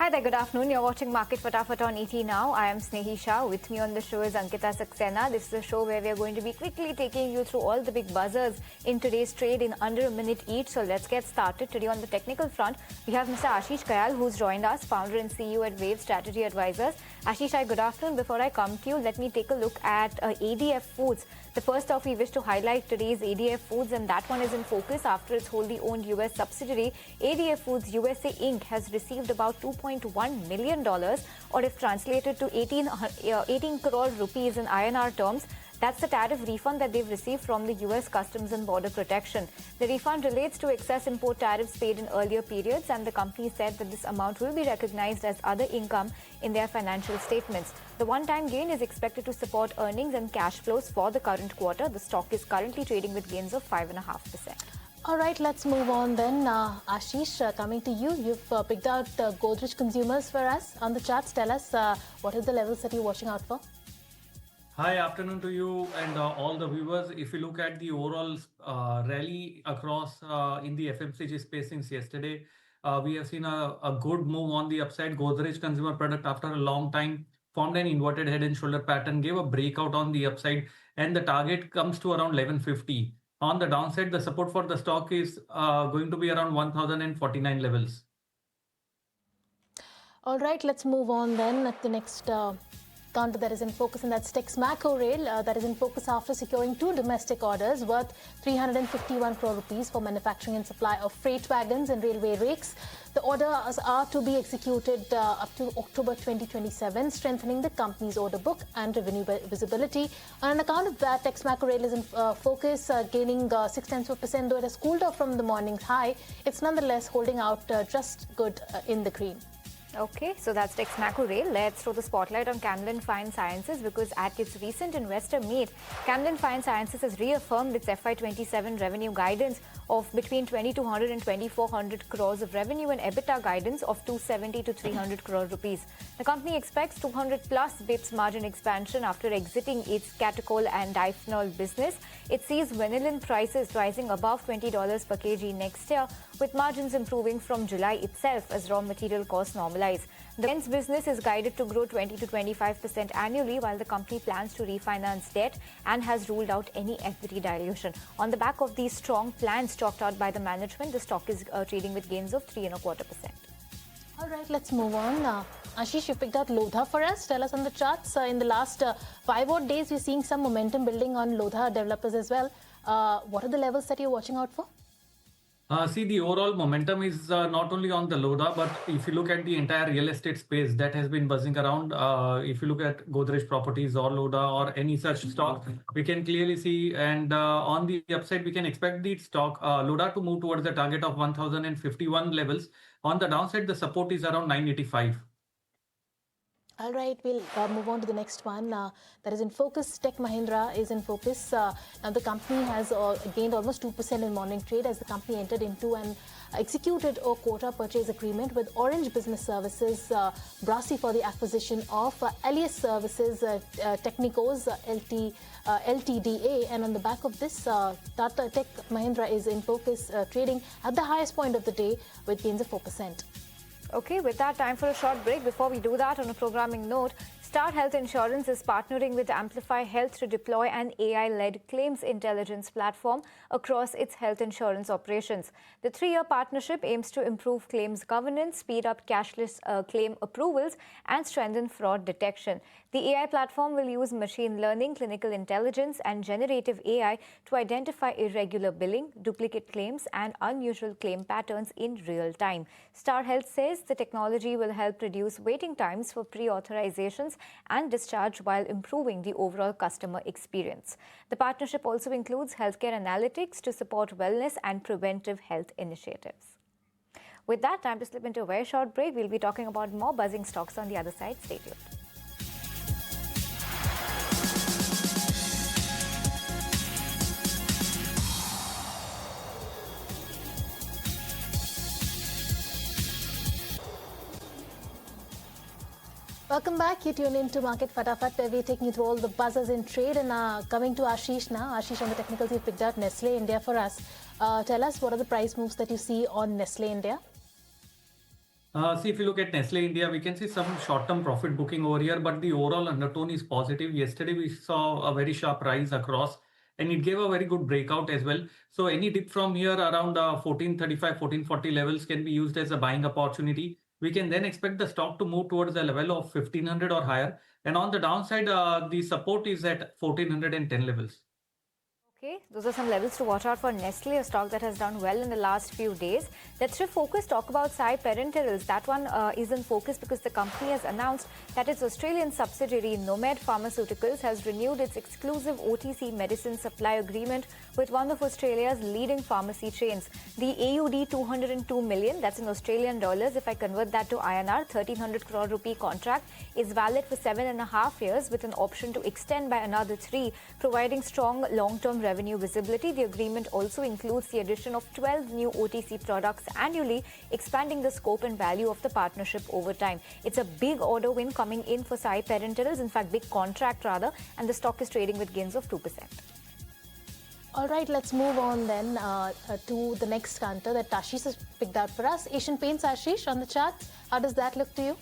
Hi there, good afternoon. You're watching Market Fatafat on ET Now. I am Snehi Shah. With me on the show is Ankita Saxena. This is a show where we are going to be quickly taking you through all the big buzzers in today's trade in under a minute each. So let's get started. Today on the technical front, we have Mr. Ashish Kyal, who's joined us, founder and CEO at Wave Strategy Advisors. Ashish, hi, good afternoon. Before I come to you, let me take a look at ADF Foods. The first off, we wish to highlight today's ADF Foods, and that one is in focus after its wholly owned US subsidiary, ADF Foods USA Inc. has received about $2.1 million, or if translated to 18 crore rupees in INR terms, that's the tariff refund that they've received from the US Customs and Border Protection. The refund relates to excess import tariffs paid in earlier periods, and the company said that this amount will be recognized as other income in their financial statements. The one-time gain is expected to support earnings and cash flows for the current quarter. The stock is currently trading with gains of 5.5%. All right, let's move on then. Ashish, coming to you. You've picked out Godrej Consumers for us on the charts. Tell us what are the levels that you're watching out for? Hi, afternoon to you and all the viewers. If you look at the overall rally across in the FMCG space since yesterday, we have seen a good move on the upside. Godrej Consumer Product, after a long time, formed an inverted head and shoulder pattern, gave a breakout on the upside, and the target comes to around 1150. On the downside, the support for the stock is going to be around 1049 levels. All right, let's move on then at the next counter that is in focus, and that's Texmaco Rail that is in focus after securing 2 domestic orders worth 351 crore rupees for manufacturing and supply of freight wagons and railway rakes. The orders are to be executed up to October 2027, strengthening the company's order book and revenue visibility. On account of that, Texmaco Rail is in focus, gaining 0.6%, though it has cooled off from the morning's high. It's nonetheless holding out just good in the green. Okay, so that's Texmaco Rail. Let's throw the spotlight on Camlin Fine Sciences, because at its recent investor meet, Camlin Fine Sciences has reaffirmed its FY27 revenue guidance of between 2,200 and 2,400 crores of revenue and EBITDA guidance of 270 to 300 crore rupees. The company expects 200 plus bips margin expansion after exiting its catechol and diphenol business. It sees vanillin prices rising above $20 per kg next year, with margins improving from July itself as raw material costs normalize. The blends business is guided to grow 20 to 25% annually, while the company plans to refinance debt and has ruled out any equity dilution. On the back of these strong plans talked out by the management, the stock is trading with gains of 3.25%. All right, let's move on. Ashish, you picked out Lodha for us. Tell us on the charts. In the last 5 odd days, we're seeing some momentum building on Lodha Developers as well. What are the levels that you're watching out for? See, the overall momentum is not only on the Lodha, but if you look at the entire real estate space that has been buzzing around, if you look at Godrej Properties or Lodha or any such stock, we can clearly see, and on the upside, we can expect the stock Lodha to move towards the target of 1051 levels. On the downside, the support is around 985. All right, we'll move on to the next one. That is in focus. Tech Mahindra is in focus. Now, the company has gained almost 2% in morning trade as the company entered into and executed a quota purchase agreement with Orange Business Services, Brasi, for the acquisition of Alias Services, Technicos, LTDA. And on the back of this, Tata Tech Mahindra is in focus, trading at the highest point of the day with gains of 4%. Okay, with that, time for a short break. Before we do that, on a programming note, Star Health Insurance is partnering with Amplify Health to deploy an AI-led claims intelligence platform across its health insurance operations. The 3-year partnership aims to improve claims governance, speed up cashless claim approvals, and strengthen fraud detection. The AI platform will use machine learning, clinical intelligence, and generative AI to identify irregular billing, duplicate claims, and unusual claim patterns in real time. Star Health says the technology will help reduce waiting times for pre-authorizations and discharge while improving the overall customer experience. The partnership also includes healthcare analytics to support wellness and preventive health initiatives. With that, time to slip into a very short break. We'll be talking about more buzzing stocks on the other side. Stay tuned. Welcome back. You tune into Market Fatafat, where we're taking you through all the buzzers in trade. And coming to Ashish now. Ashish, on the technicals, you've picked out Nestle India for us. Tell us, what are the price moves that you see on Nestle India? See, if you look at Nestle India, we can see some short-term profit booking over here, but the overall undertone is positive. Yesterday, we saw a very sharp rise across, and it gave a very good breakout as well. So any dip from here around 1435, 1440 levels can be used as a buying opportunity. We can then expect the stock to move towards the level of 1500 or higher. And on the downside, the support is at 1410 levels. Okay, those are some levels to watch out for Nestle, a stock that has done well in the last few days. Let's shift focus, talk about Sai Parenterals. That one is in focus because the company has announced that its Australian subsidiary Nomad Pharmaceuticals has renewed its exclusive OTC medicine supply agreement with one of Australia's leading pharmacy chains. The AUD 202 million, that's in Australian dollars. If I convert that to INR, 1300 crore rupee contract is valid for 7.5 years with an option to extend by another 3, providing strong long-term revenue visibility. The agreement also includes the addition of 12 new OTC products annually, expanding the scope and value of the partnership over time. It's a big order win coming in for Sai Parenterals, in fact, big contract rather, and the stock is trading with gains of 2%. All right, let's move on then to the next counter that Ashish has picked out for us. Asian Paints, Ashish, on the charts. How does that look to you?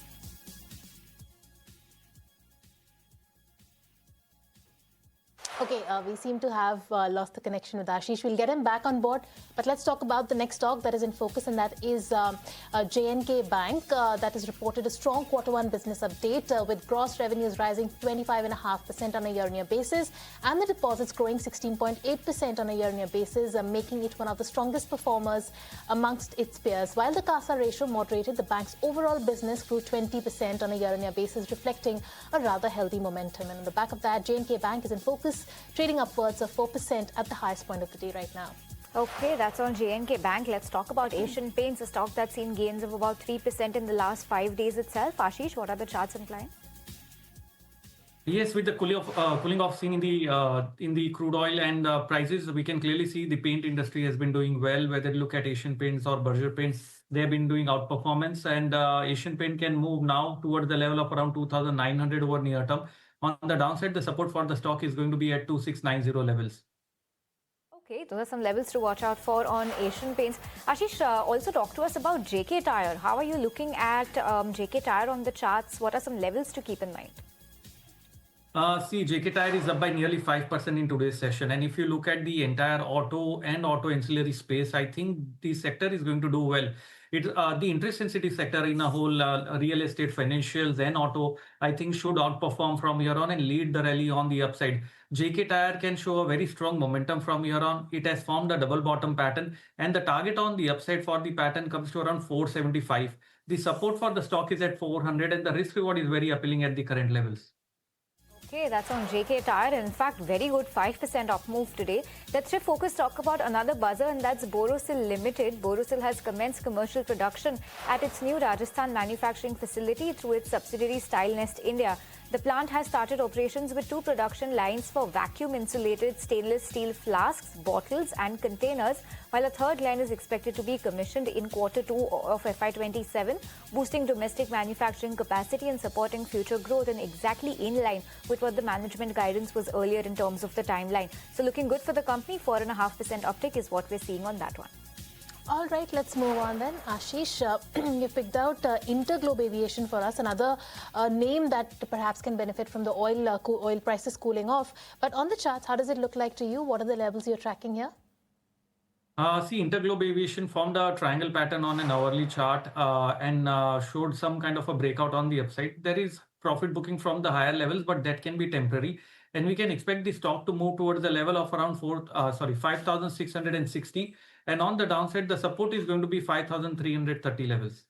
Okay, we seem to have lost the connection with Ashish. We'll get him back on board. But let's talk about the next stock that is in focus, and that is J&K Bank. That has reported a strong Q1 business update with gross revenues rising 25.5% on a year-on-year basis, and the deposits growing 16.8% on a year-on-year basis, making it one of the strongest performers amongst its peers. While the CASA ratio moderated, the bank's overall business grew 20% on a year-on-year basis, reflecting a rather healthy momentum. And on the back of that, J&K Bank is in focus, trading upwards of 4% at the highest point of the day right now. Okay, that's on J&K Bank. Let's talk about Asian Paints, a stock that's seen gains of about 3% in the last 5 days itself. Ashish, what are the charts implying? Yes, with the cooling off seen in the crude oil and prices, we can clearly see the paint industry has been doing well. Whether you look at Asian Paints or Berger Paints, they have been doing outperformance, and Asian Paint can move now towards the level of around 2,900 over near term. On the downside, the support for the stock is going to be at 2,690 levels. Okay, those are some levels to watch out for on Asian Paints. Ashish, also talk to us about JK Tyre. How are you looking at JK Tyre on the charts? What are some levels to keep in mind? See, JK Tyre is up by nearly 5% in today's session. And if you look at the entire auto and auto ancillary space, I think the sector is going to do well. The interest-sensitive sector in a whole, real estate, financials and auto, I think should outperform from here on and lead the rally on the upside. JK Tyre can show a very strong momentum from here on. It has formed a double bottom pattern, and the target on the upside for the pattern comes to around 475. The support for the stock is at 400, and the risk reward is very appealing at the current levels. Okay, that's on JK Tyre. In fact, very good 5% up move today. Let's shift focus, talk about another buzzer, and that's Borosil Limited. Borosil has commenced commercial production at its new Rajasthan manufacturing facility through its subsidiary Stylnest India. The plant has started operations with 2 production lines for vacuum-insulated stainless steel flasks, bottles and containers, while a 3rd line is expected to be commissioned in Q2 of FY27, boosting domestic manufacturing capacity and supporting future growth, and exactly in line with what the management guidance was earlier in terms of the timeline. So looking good for the company. 4.5% uptick is what we're seeing on that one. All right, let's move on then. Ashish, you picked out InterGlobe Aviation for us, another name that perhaps can benefit from the oil prices cooling off. But on the charts, how does it look like to you? What are the levels you're tracking here? See, InterGlobe Aviation formed a triangle pattern on an hourly chart and showed some kind of a breakout on the upside. There is profit booking from the higher levels, but that can be temporary. And we can expect the stock to move towards the level of around 5,660. And on the downside, the support is going to be 5,330 levels.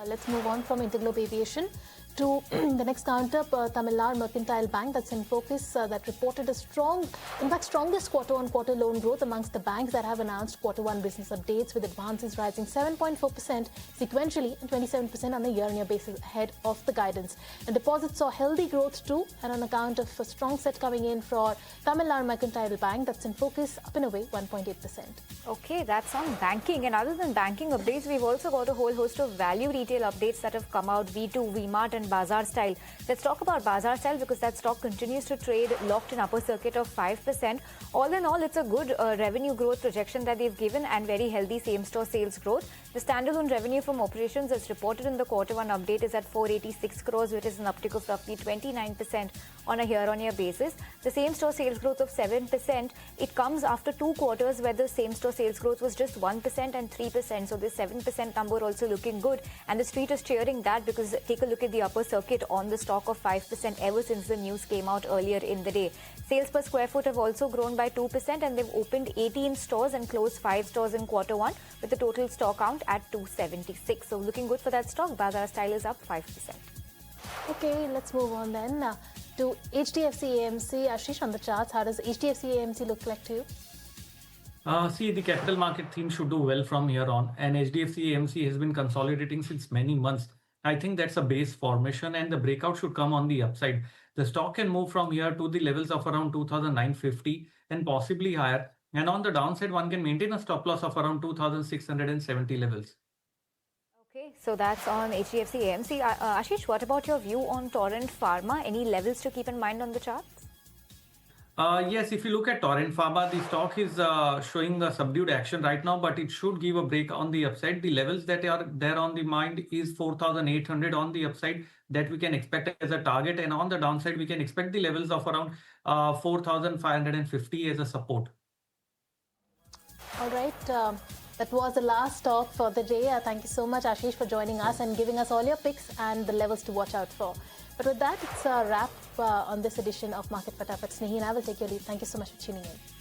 Let's move on from InterGlobe Aviation to the next counter, Tamilnad Mercantile Bank, that's in focus, that reported a strongest quarter-on-quarter loan growth amongst the banks that have announced Q1 business updates, with advances rising 7.4% sequentially and 27% on a year-on-year basis ahead of the guidance. And deposits saw healthy growth too, and on account of a strong set coming in for Tamilnad Mercantile Bank, that's in focus, up and away 1.8%. Okay, that's on banking. And other than banking updates, we've also got a whole host of value retail updates that have come out. V2, V-Mart and Bazaar Style. Let's talk about Bazaar Style because that stock continues to trade locked in upper circuit of 5%. All in all, it's a good revenue growth projection that they've given and very healthy same-store sales growth. The standalone revenue from operations as reported in the Q1 update is at 486 crores, which is an uptick of roughly 29% on a year-on-year basis. The same-store sales growth of 7%, it comes after 2 quarters where the same-store sales growth was just 1% and 3%. So this 7% number also looking good. And the street is cheering that because take a look at the upper circuit on the stock of 5% ever since the news came out earlier in the day. Sales per square foot have also grown by 2% and they've opened 18 stores and closed 5 stores in Q1 with the total store count at 276. So looking good for that stock. Bazaar Style is up 5%. Okay, let's move on then to HDFC AMC. Ashish, on the charts, how does HDFC AMC look like to you? See, the capital market theme should do well from here on, and HDFC AMC has been consolidating since many months. I think that's a base formation, and the breakout should come on the upside. The stock can move from here to the levels of around 2,950 and possibly higher. And on the downside, one can maintain a stop loss of around 2,670 levels. Okay, so that's on HDFC AMC. Ashish, what about your view on Torrent Pharma? Any levels to keep in mind on the charts? Yes, if you look at Torrent Pharma, the stock is showing a subdued action right now, but it should give a break on the upside. The levels that are there on the mind is 4,800 on the upside that we can expect as a target. And on the downside, we can expect the levels of around 4,550 as a support. All right. That was the last talk for the day. Thank you so much, Ashish, for joining us and giving us all your picks and the levels to watch out for. But with that, it's a wrap on this edition of Market Fatafat. Snehi and I will take your leave. Thank you so much for tuning in.